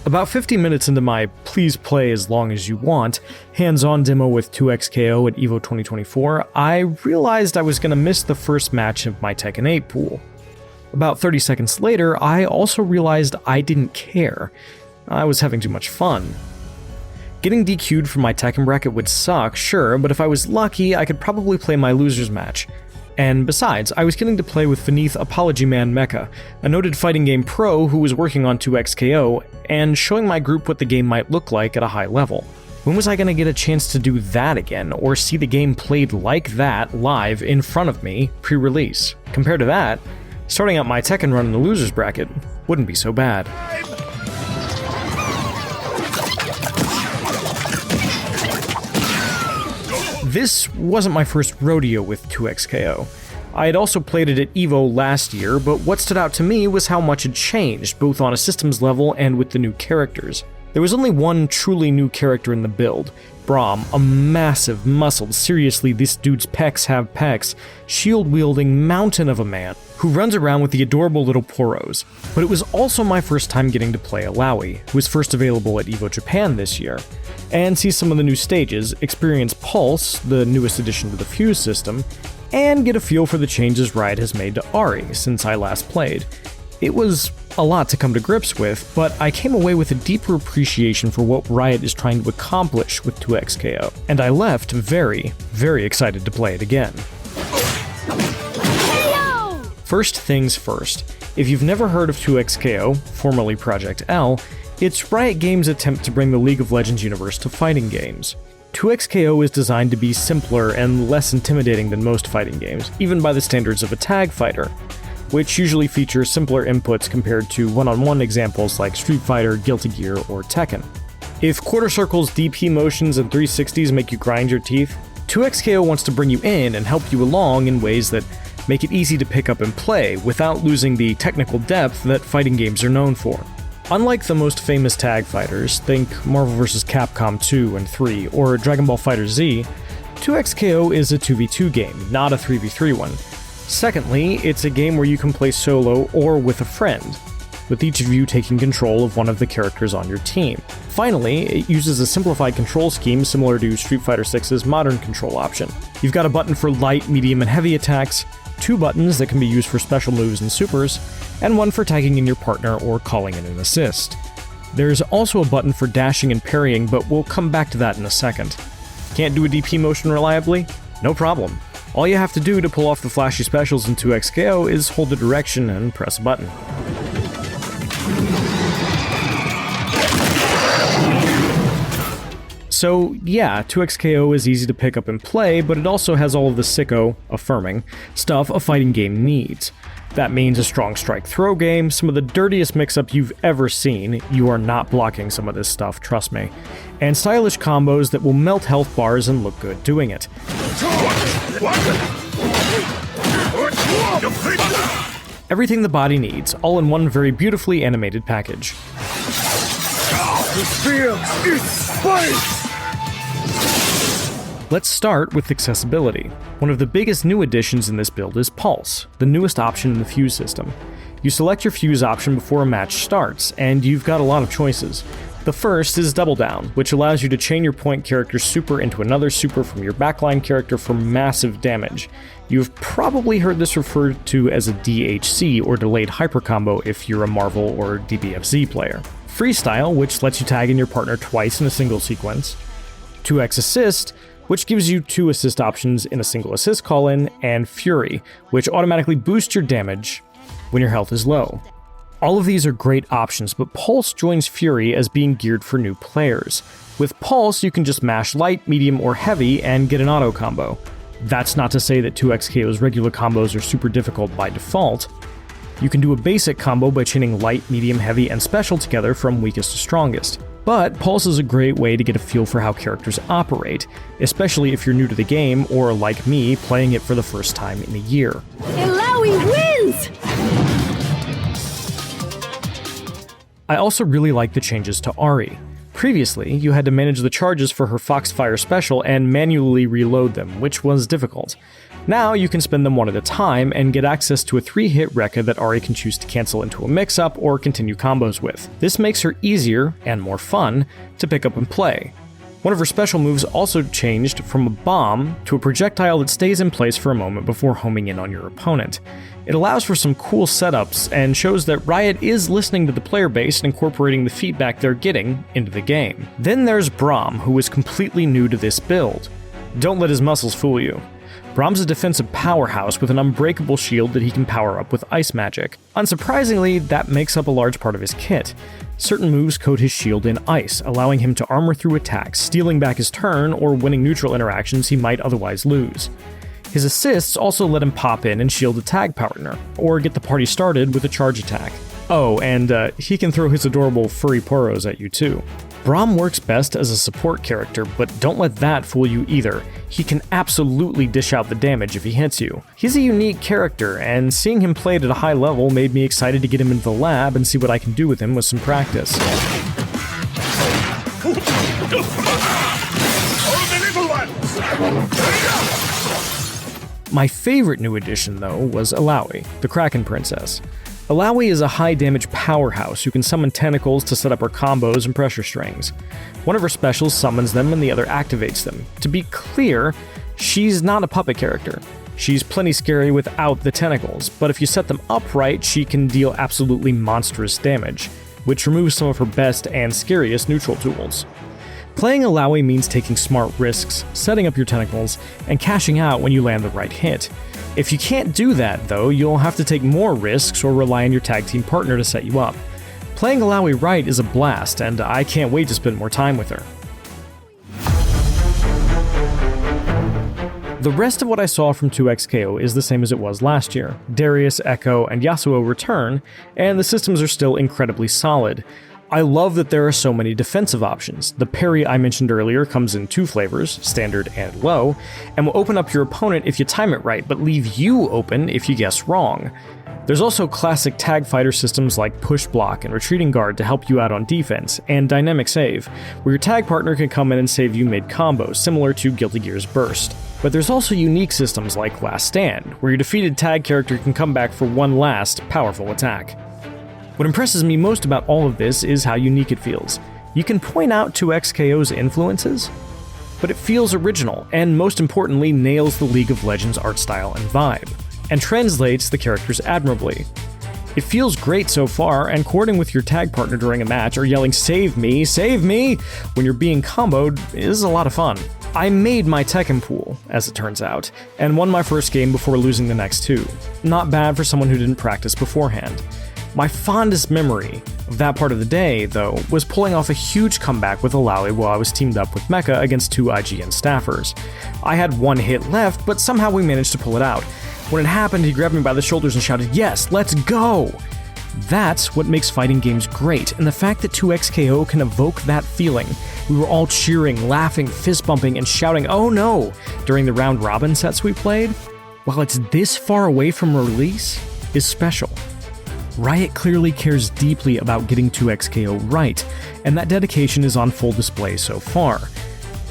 About 50 minutes into my please play as long as you want hands-on demo with 2XKO at EVO 2024, I realized I was going to miss the first match of my Tekken 8 pool. About 30 seconds later, I also realized I didn't care. I was having too much fun. Getting DQ'd from my Tekken bracket would suck, sure, but if I was lucky, I could probably play my losers match. And besides, I was getting to play with Vineeth Apology Man Mecha, a noted fighting game pro who was working on 2XKO, and showing my group what the game might look like at a high level. When was I going to get a chance to do that again, or see the game played like that live in front of me pre-release? Compared to that, starting out my Tekken run in the losers bracket wouldn't be so bad. This wasn't my first rodeo with 2XKO. I had also played it at EVO last year, but what stood out to me was how much had changed, both on a systems level and with the new characters. There was only one truly new character in the build, Braum, a massive, muscled, seriously this dude's pecs have pecs, shield-wielding mountain of a man, who runs around with the adorable little poros. But it was also my first time getting to play Alawi, who was first available at EVO Japan this year, and see some of the new stages, experience Pulse, the newest addition to the Fuse system, and get a feel for the changes Riot has made to Ari since I last played. It was a lot to come to grips with, but I came away with a deeper appreciation for what Riot is trying to accomplish with 2XKO, and I left very, very excited to play it again. First things first, if you've never heard of 2XKO, formerly Project L, it's Riot Games' attempt to bring the League of Legends universe to fighting games. 2XKO is designed to be simpler and less intimidating than most fighting games, even by the standards of a tag fighter, which usually features simpler inputs compared to one-on-one examples like Street Fighter, Guilty Gear, or Tekken. If quarter circles, DP motions, and 360s make you grind your teeth, 2XKO wants to bring you in and help you along in ways that make it easy to pick up and play without losing the technical depth that fighting games are known for. Unlike the most famous tag fighters, think Marvel vs. Capcom 2 and 3 or Dragon Ball FighterZ, 2XKO is a 2v2 game, not a 3v3 one. Secondly, it's a game where you can play solo or with a friend, with each of you taking control of one of the characters on your team. Finally, it uses a simplified control scheme similar to Street Fighter VI's modern control option. You've got a button for light, medium, and heavy attacks, 2 buttons that can be used for special moves and supers, and 1 for tagging in your partner or calling in an assist. There's also a button for dashing and parrying, but we'll come back to that in a second. Can't do a DP motion reliably? No problem. All you have to do to pull off the flashy specials in 2XKO is hold the direction and press a button. So yeah, 2XKO is easy to pick up and play, but it also has all of the sicko, affirming, stuff a fighting game needs. That means a strong strike throw game, some of the dirtiest mix-up you've ever seen, you are not blocking some of this stuff, trust me, and stylish combos that will melt health bars and look good doing it. Everything the body needs, all in one very beautifully animated package. Let's start with accessibility. One of the biggest new additions in this build is Pulse, the newest option in the Fuse system. You select your Fuse option before a match starts, and you've got a lot of choices. The first is Double Down, which allows you to chain your point character's super into another super from your backline character for massive damage. You've probably heard this referred to as a DHC, or Delayed Hyper Combo if you're a Marvel or DBFZ player. Freestyle, which lets you tag in your partner twice in a single sequence. 2x Assist, which gives you 2 assist options in a single assist call-in, and Fury, which automatically boosts your damage when your health is low. All of these are great options, but Pulse joins Fury as being geared for new players. With Pulse, you can just mash light, medium, or heavy and get an auto combo. That's not to say that 2XKO's regular combos are super difficult by default. You can do a basic combo by chaining light, medium, heavy, and special together from weakest to strongest. But Pulse is a great way to get a feel for how characters operate, especially if you're new to the game or, like me, playing it for the first time in a year. Alawi wins! I also really like the changes to Ari. Previously, you had to manage the charges for her Foxfire special and manually reload them, which was difficult. Now you can spend them one at a time and get access to a 3-hit Rekka that Ahri can choose to cancel into a mix-up or continue combos with. This makes her easier, and more fun, to pick up and play. One of her special moves also changed from a bomb to a projectile that stays in place for a moment before homing in on your opponent. It allows for some cool setups and shows that Riot is listening to the player base and incorporating the feedback they're getting into the game. Then there's Braum, who is completely new to this build. Don't let his muscles fool you. Braum's a defensive powerhouse with an unbreakable shield that he can power up with ice magic. Unsurprisingly, that makes up a large part of his kit. Certain moves coat his shield in ice, allowing him to armor through attacks, stealing back his turn, or winning neutral interactions he might otherwise lose. His assists also let him pop in and shield a tag partner, or get the party started with a charge attack. Oh, and he can throw his adorable furry poros at you too. Braum works best as a support character, but don't let that fool you either. He can absolutely dish out the damage if he hits you. He's a unique character, and seeing him played at a high level made me excited to get him into the lab and see what I can do with him with some practice. My favorite new addition, though, was Illaoi, the Kraken Princess. Illaoi is a high-damage powerhouse who can summon tentacles to set up her combos and pressure strings. One of her specials summons them and the other activates them. To be clear, she's not a puppet character. She's plenty scary without the tentacles, but if you set them up right, she can deal absolutely monstrous damage, which removes some of her best and scariest neutral tools. Playing Illaoi means taking smart risks, setting up your tentacles, and cashing out when you land the right hit. If you can't do that, though, you'll have to take more risks or rely on your tag team partner to set you up. Playing Illaoi right is a blast, and I can't wait to spend more time with her. The rest of what I saw from 2XKO is the same as it was last year. Darius, Echo, and Yasuo return, and the systems are still incredibly solid. I love that there are so many defensive options. The parry I mentioned earlier comes in 2 flavors, standard and low, and will open up your opponent if you time it right, but leave you open if you guess wrong. There's also classic tag fighter systems like push block and retreating guard to help you out on defense, and dynamic save, where your tag partner can come in and save you mid-combo, similar to Guilty Gear's Burst. But there's also unique systems like Last Stand, where your defeated tag character can come back for one last, powerful attack. What impresses me most about all of this is how unique it feels. You can point out 2XKO's influences, but it feels original, and most importantly, nails the League of Legends art style and vibe, and translates the characters admirably. It feels great so far, and coordinating with your tag partner during a match or yelling save me," when you're being comboed is a lot of fun. I made my Tekken pool, as it turns out, and won my first game before losing the next 2. Not bad for someone who didn't practice beforehand. My fondest memory of that part of the day, though, was pulling off a huge comeback with Illaoi while I was teamed up with Mecha against 2 IGN staffers. I had 1 hit left, but somehow we managed to pull it out. When it happened, he grabbed me by the shoulders and shouted, "Yes, let's go!" That's what makes fighting games great, and the fact that 2XKO can evoke that feeling. We were all cheering, laughing, fist bumping, and shouting, "Oh no!" during the round robin sets we played, while it's this far away from release, is special. Riot clearly cares deeply about getting 2XKO right, and that dedication is on full display so far.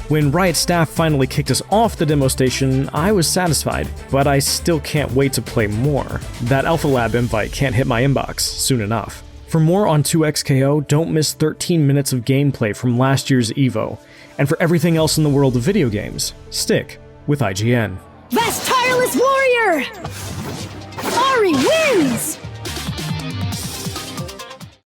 When Riot staff finally kicked us off the demo station, I was satisfied, but I still can't wait to play more. That Alpha Lab invite can't hit my inbox soon enough. For more on 2XKO, don't miss 13 minutes of gameplay from last year's EVO. And for everything else in the world of video games, stick with IGN. Vast tireless warrior!